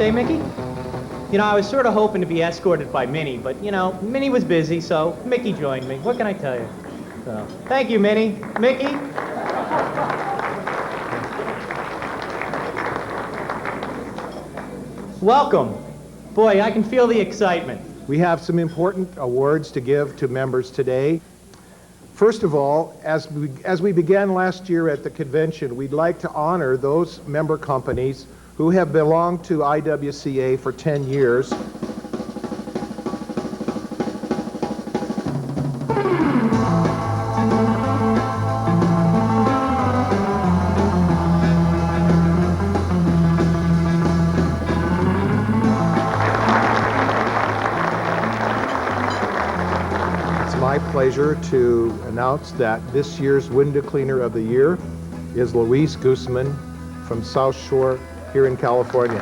birthday, Mickey? You know, I was sort of hoping to be escorted by Minnie, but, you know, Minnie was busy, so Mickey joined me. What can I tell you? So, thank you, Minnie. Mickey? Welcome. Boy, I can feel the excitement. We have some important awards to give to members today. First of all, as we began last year at the convention, we'd like to honor those member companies who have belonged to IWCA for 10 years. My pleasure to announce that this year's Window Cleaner of the Year is Luis Guzman from South Shore here in California.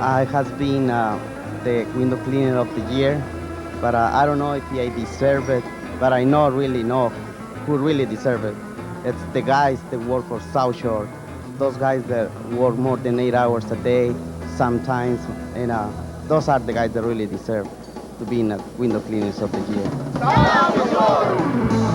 I has been the Window Cleaner of the Year, but I don't know if I deserve it, but I really know who really deserve it. It's the guys that work for South Shore, those guys that work more than 8 hours a day, sometimes, and those are the guys that really deserve to be in the Window Cleaners of the Year. South Shore!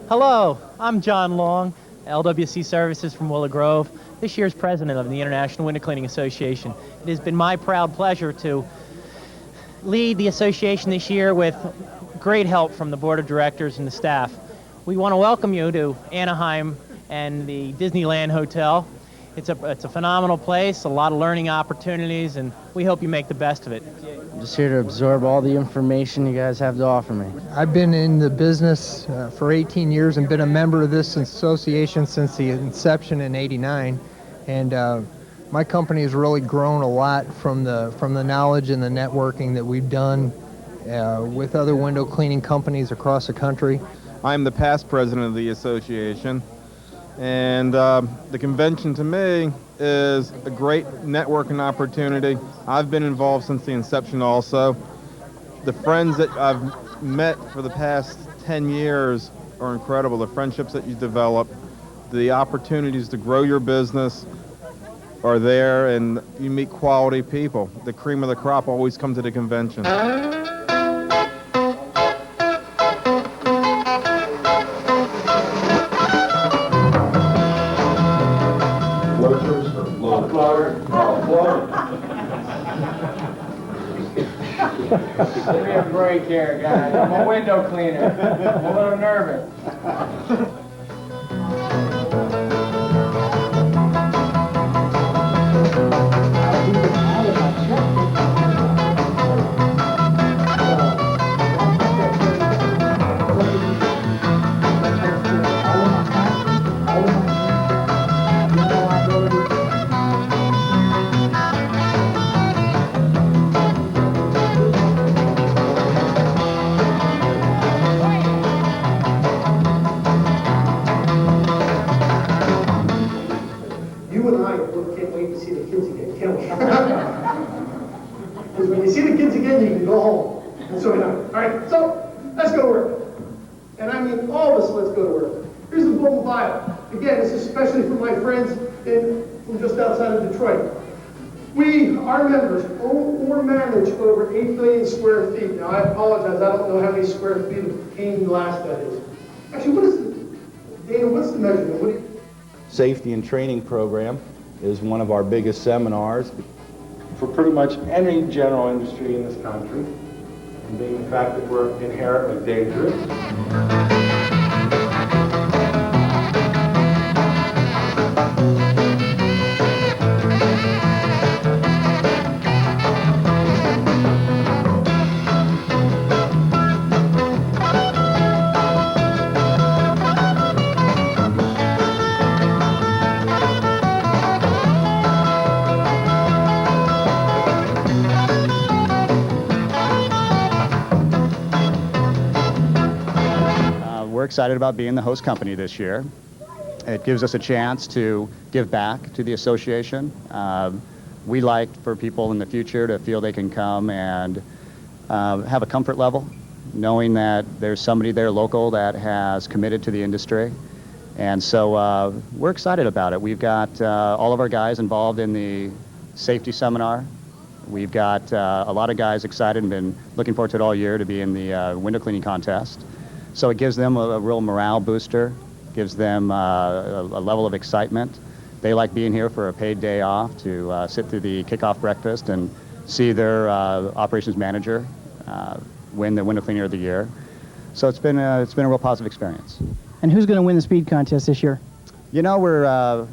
Hello, I'm John Long, LWC Services from Willow Grove, this year's president of the International Window Cleaning Association. It has been my proud pleasure to lead the association this year with great help from the board of directors and the staff. We want to welcome you to Anaheim and the Disneyland Hotel. It's a phenomenal place, a lot of learning opportunities, and we hope you make the best of it. I'm just here to absorb all the information you guys have to offer me. I've been in the business for 18 years and been a member of this association since the inception in '89, and my company has really grown a lot from the knowledge and the networking that we've done with other window cleaning companies across the country. I'm the past president of the association, and the convention to me is a great networking opportunity. I've been involved since the inception also. The friends that I've met for the past 10 years are incredible. The friendships that you develop, the opportunities to grow your business are there, and you meet quality people. The cream of the crop always come to the convention. Give me a break here, guys. I'm a window cleaner. I'm a little nervous. Because when you see the kids again, you can go home. And so, all right, so let's go to work. And I mean, all of us, let's go to work. Here's the Bolton Bio. Again, this is especially for my friends from just outside of Detroit. We, our members, or manage over 8 million square feet. Now, I apologize, I don't know how many square feet of pane glass that is. Actually, what is Dana, what's the measurement? What do you... Safety and training program is one of our biggest seminars for pretty much any general industry in this country, and being the fact that we're inherently dangerous. We're excited about being the host company this year. It gives us a chance to give back to the association. We like for people in the future to feel they can come and have a comfort level, knowing that there's somebody there local that has committed to the industry. And so we're excited about it. We've got all of our guys involved in the safety seminar. We've got a lot of guys excited and been looking forward to it all year to be in the window cleaning contest. So it gives them a real morale booster, gives them a level of excitement. They like being here for a paid day off to sit through the kickoff breakfast and see their operations manager win the window cleaner of the year. So it's been a real positive experience. And who's going to win the speed contest this year? You know,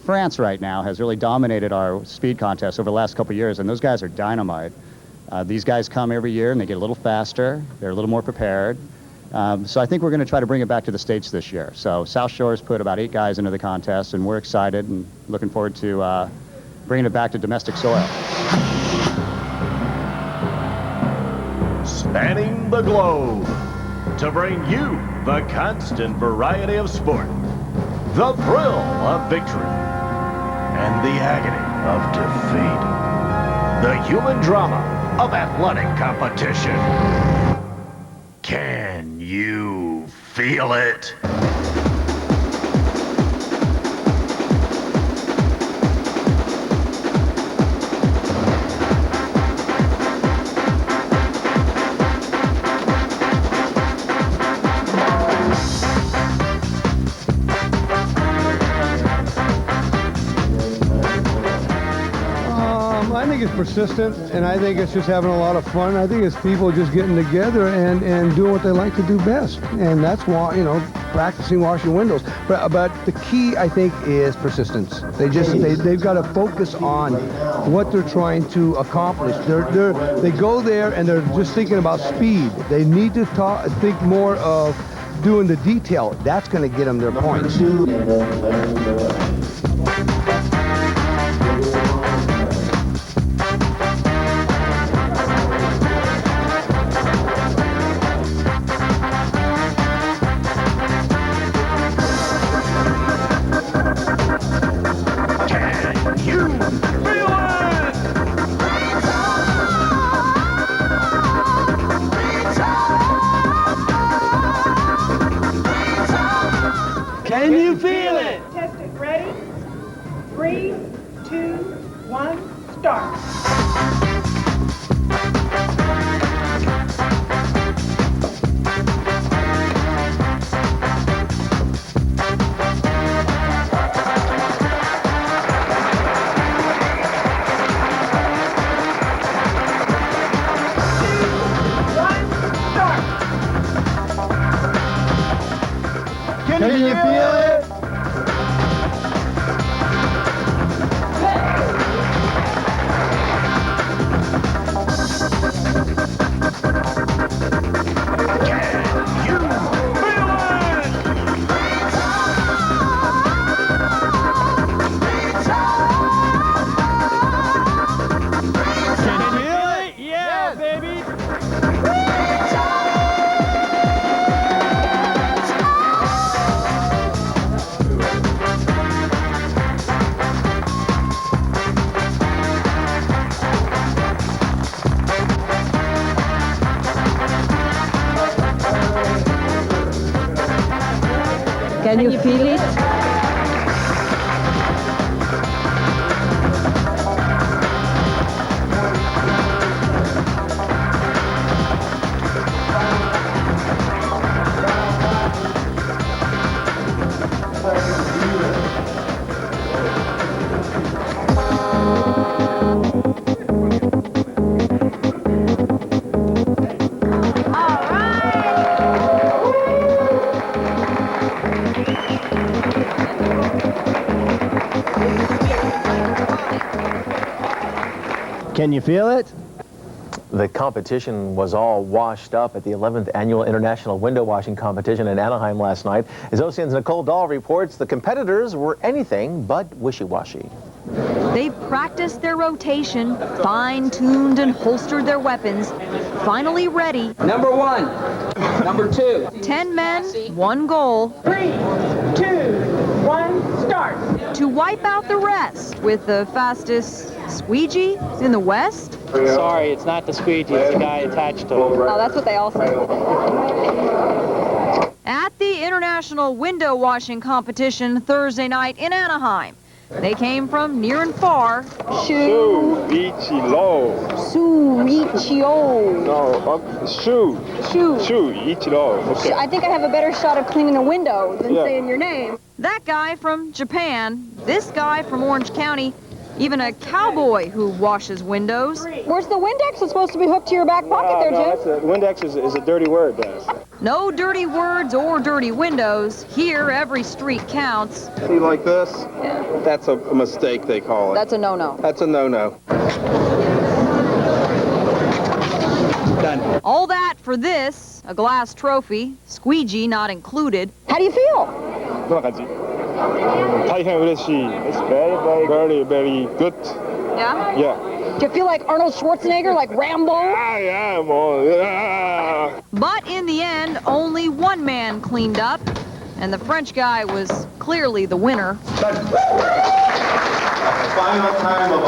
France right now has really dominated our speed contest over the last couple of years, and those guys are dynamite. These guys come every year and they get a little faster, they're a little more prepared. So I think we're going to try to bring it back to the States this year. So South Shore's put about 8 guys into the contest, and we're excited and looking forward to bringing it back to domestic soil. Spanning the globe to bring you the constant variety of sport, the thrill of victory, and the agony of defeat, the human drama of athletic competition. Can you feel it? I think it's persistent, and I think it's just having a lot of fun. I think it's people just getting together and doing what they like to do best, and that's why, you know, practicing washing windows. But the key, I think, is persistence. They've got to focus on what they're trying to accomplish. They go there and they're just thinking about speed. They need to think more of doing the detail. That's going to get them their points. Can you feel it? Test it. Ready? 3, 2, 1, start. Can you feel it? Can you feel it? Can you feel it? The competition was all washed up at the 11th Annual International Window Washing Competition in Anaheim last night. As OCN's Nicole Dahl reports, the competitors were anything but wishy-washy. They practiced their rotation, fine-tuned and holstered their weapons, finally ready. Number 1, number 2. 10 men, 1 goal. 3, 2, 1, start. To wipe out the rest with the fastest squeegee in the West. Sorry, it's not the squeegee, it's the guy attached to it. Oh, that's what they all say. At the International Window Washing Competition Thursday night in Anaheim, they came from near and far. Ichiro. No, Ichiro. Okay. I think I have a better shot of cleaning a window than saying your name. That guy from Japan, this guy from Orange County, even a cowboy who washes windows. Where's the Windex? It's supposed to be hooked to your back pocket there, Jim. Windex is a dirty word, guys. No dirty words or dirty windows. Here, every street counts. See, like this? Yeah. That's a mistake, they call it. That's a no-no. That's a no-no. Done. All that for this, a glass trophy, squeegee not included. How do you feel? It's very, very, very good. Yeah? Yeah. Do you feel like Arnold Schwarzenegger, like Rambo? Yeah. But in the end, only one man cleaned up, and the French guy was clearly the winner. Final time of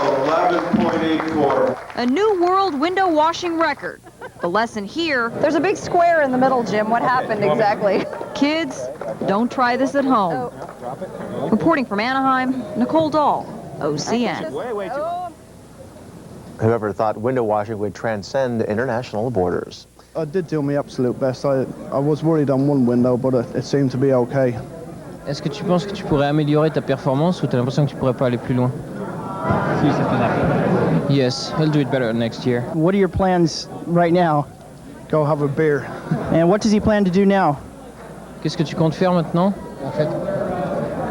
11.84. A new world window washing record. The lesson here, there's a big square in the middle, Jim. What happened exactly? Kids, don't try this at home. Reporting from Anaheim, Nicole Dahl, OCN. Whoever thought window washing would transcend international borders? I did do my absolute best. I was worried on one window, but it seemed to be okay. Est-ce que tu penses que tu pourrais améliorer ta performance ou tu as l'impression que tu pourrais pas aller plus loin? Si, c'est faisable. Yes, he'll do it better next year. What are your plans right now? Go have a beer. And what does he plan to do now? Qu'est-ce que tu comptes faire maintenant? En fait.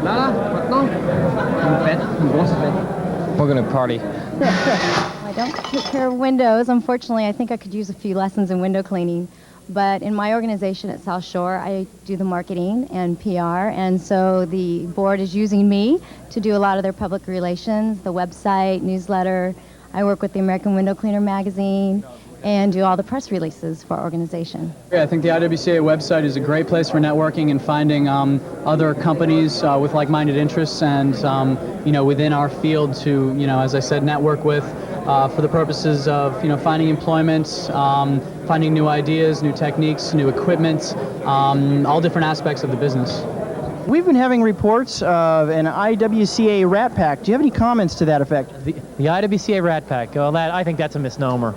Là, maintenant. Une grosse fête. We're gonna party. I don't take care of windows. Unfortunately, I think I could use a few lessons in window cleaning. But in my organization at South Shore, I do the marketing and PR, and so the board is using me to do a lot of their public relations, the website, newsletter. I work with the American Window Cleaner magazine and do all the press releases for our organization. I think the IWCA website is a great place for networking and finding other companies with like-minded interests and, within our field to, as I said, network with for the purposes of, finding employment, finding new ideas, new techniques, new equipment, all different aspects of the business. We've been having reports of an IWCA Rat Pack. Do you have any comments to that effect? The IWCA Rat Pack, I think that's a misnomer.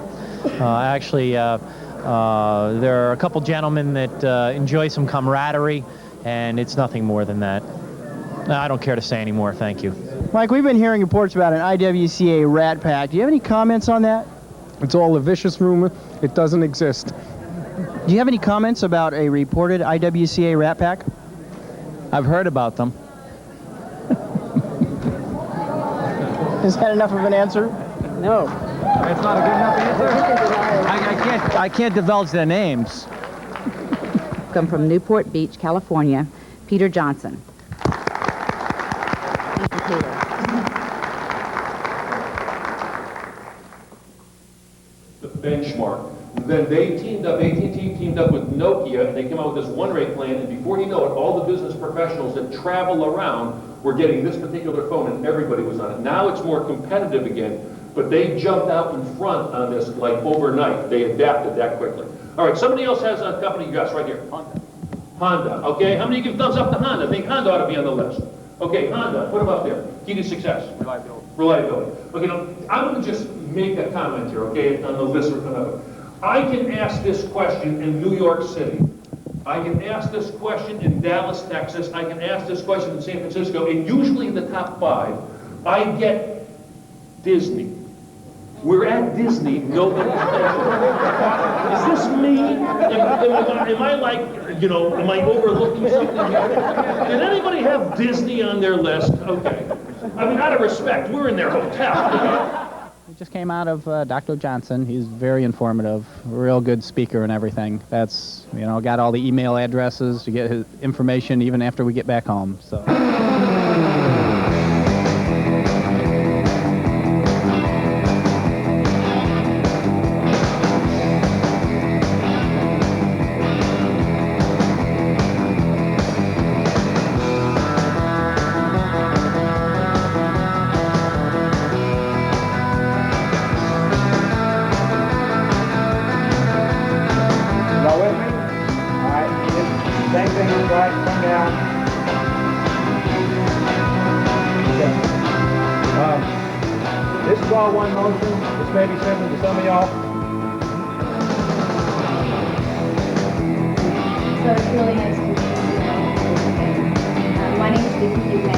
Actually, there are a couple gentlemen that enjoy some camaraderie, and it's nothing more than that. I don't care to say any more, thank you. Mike, we've been hearing reports about an IWCA Rat Pack. Do you have any comments on that? It's all a vicious rumor. It doesn't exist. Do you have any comments about a reported IWCA Rat Pack? I've heard about them. Is that enough of an answer? No. That's not a good enough answer. I can't divulge their names. Come from Newport Beach, California, Peter Johnson. Thank you, Peter. The benchmark. Then they teamed up, AT&T teamed up with Nokia, and they came out with this one-rate plan, and before you know it, all the business professionals that travel around were getting this particular phone, and everybody was on it. Now it's more competitive again, but they jumped out in front on this like overnight. They adapted that quickly. All right, somebody else has a company, yes, right here. Honda, okay? How many give thumbs up to Honda? I think Honda ought to be on the list. Okay, Honda, put them up there. Key to success. Reliability. Reliability. Okay, now, I'm going to just make a comment here, okay, on the list we're going to. I can ask this question in New York City. I can ask this question in Dallas, Texas. I can ask this question in San Francisco. And usually in the top 5, I get Disney. We're at Disney. Nobody. Is this me? Am I like, am I overlooking something here? Did anybody have Disney on their list? Okay. I mean, out of respect, we're in their hotel. Just came out of Dr. Johnson. He's very informative, real good speaker and everything. That's, you know, got all the email addresses to get his information even after we get back home. So. This is all one motion. This may be simple to some of y'all. So it's really nice to meet you. My name is Vicky Duque.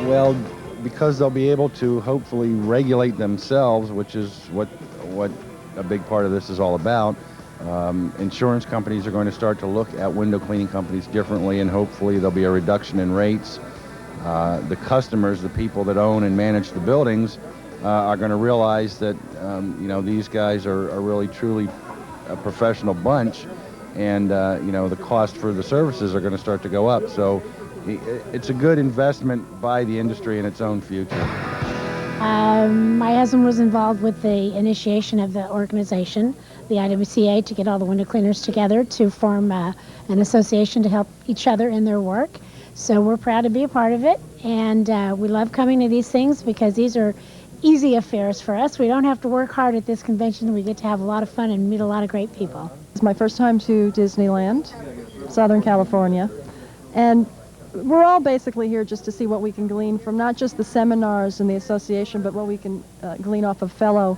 Well, because they'll be able to hopefully regulate themselves, which is what a big part of this is all about. Insurance companies are going to start to look at window cleaning companies differently, and hopefully there'll be a reduction in rates. The customers, the people that own and manage the buildings, are going to realize that you know, these guys are really truly a professional bunch, and you know, the cost for the services are going to start to go up. So it's a good investment by the industry in its own future. My husband was involved with the initiation of the organization, the IWCA, to get all the window cleaners together to form an association to help each other in their work. So we're proud to be a part of it, and we love coming to these things because these are easy affairs for us. We don't have to work hard at this convention. We get to have a lot of fun and meet a lot of great people. It's my first time to Disneyland, Southern California, and we're all basically here just to see what we can glean from not just the seminars and the association, but what we can glean off of fellow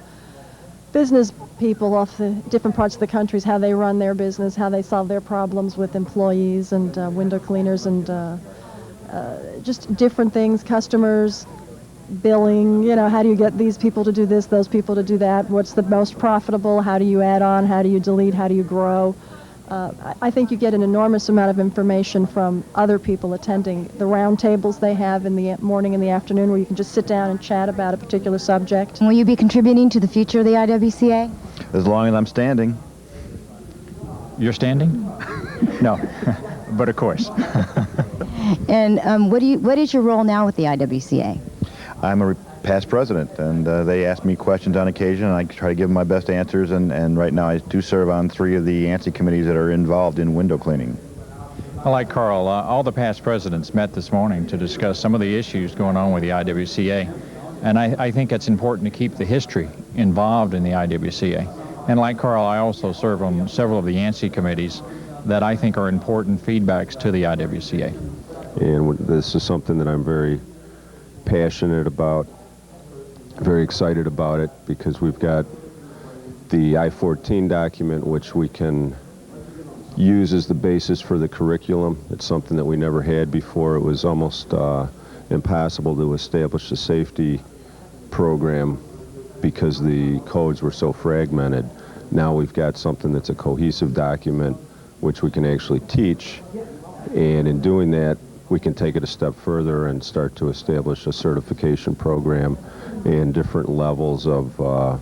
business people off the different parts of the countries, how they run their business, how they solve their problems with employees and window cleaners, and just different things, customers, billing, you know, how do you get these people to do this, those people to do that, what's the most profitable, how do you add on, how do you delete, how do you grow. I think you get an enormous amount of information from other people attending the round tables they have in the morning and the afternoon, where you can just sit down and chat about a particular subject. Will you be contributing to the future of the IWCA? As long as I'm standing. You're standing? No, but of course. And what is your role now with the IWCA? I'm a past president, and they ask me questions on occasion, and I try to give them my best answers, and right now I do serve on 3 of the ANSI committees that are involved in window cleaning. Like Carl, all the past presidents met this morning to discuss some of the issues going on with the IWCA, and I think it's important to keep the history involved in the IWCA. And like Carl, I also serve on several of the ANSI committees that I think are important feedbacks to the IWCA. And this is something that I'm very passionate about, very excited about it, because we've got the I-14 document, which we can use as the basis for the curriculum. It's something that we never had before. It was almost impossible to establish the safety program because the codes were so fragmented. Now we've got something that's a cohesive document which we can actually teach, and in doing that we can take it a step further and start to establish a certification program and different levels of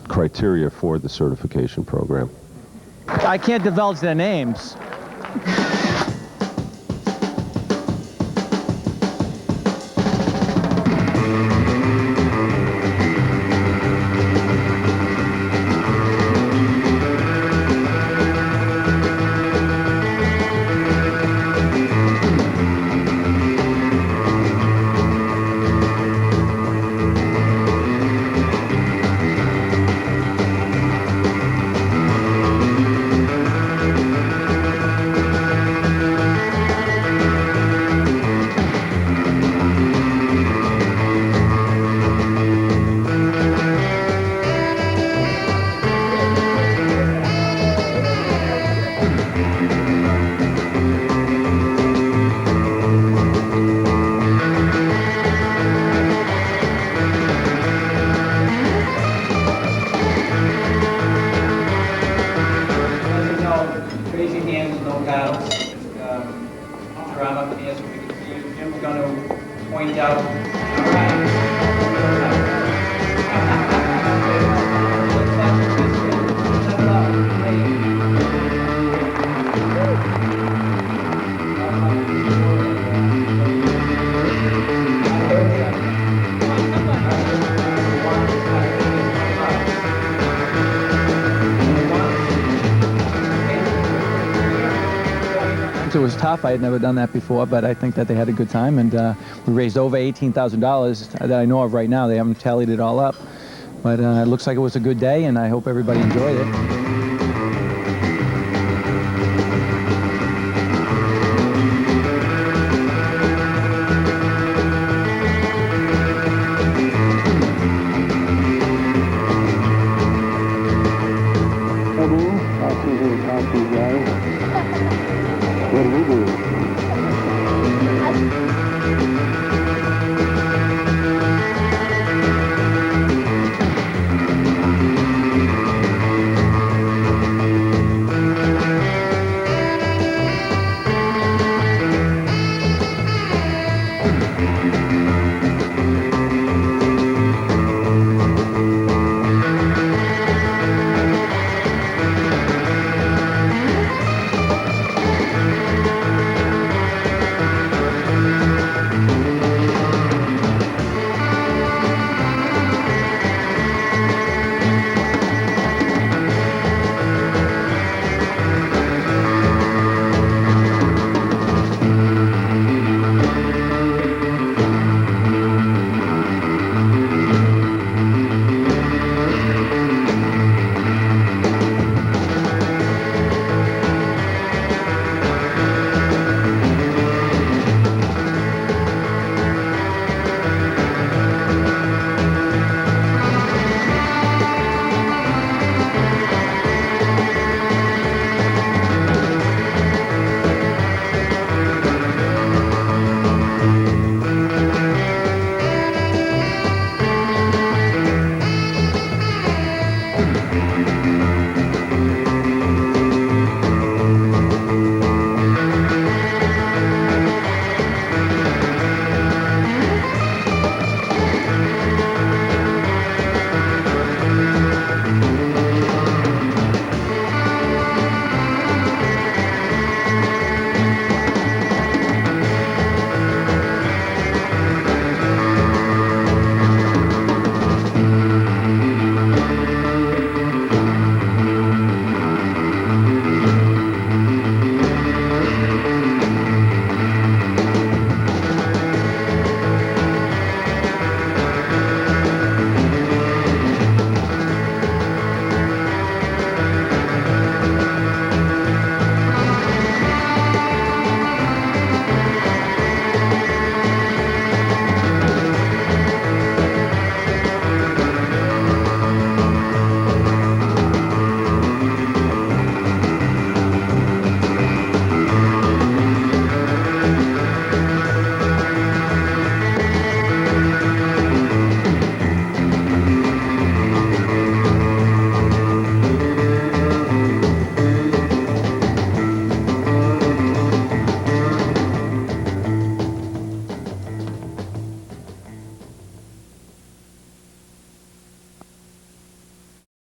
criteria for the certification program. I can't divulge their names. Raising hands, no paddles. Drum up and dance, we can see you. Jim's going to point out. All right. It was tough. I had never done that before, but I think that they had a good time, and we raised over $18,000 that I know of right now. They haven't tallied it all up, but it looks like it was a good day, and I hope everybody enjoyed it.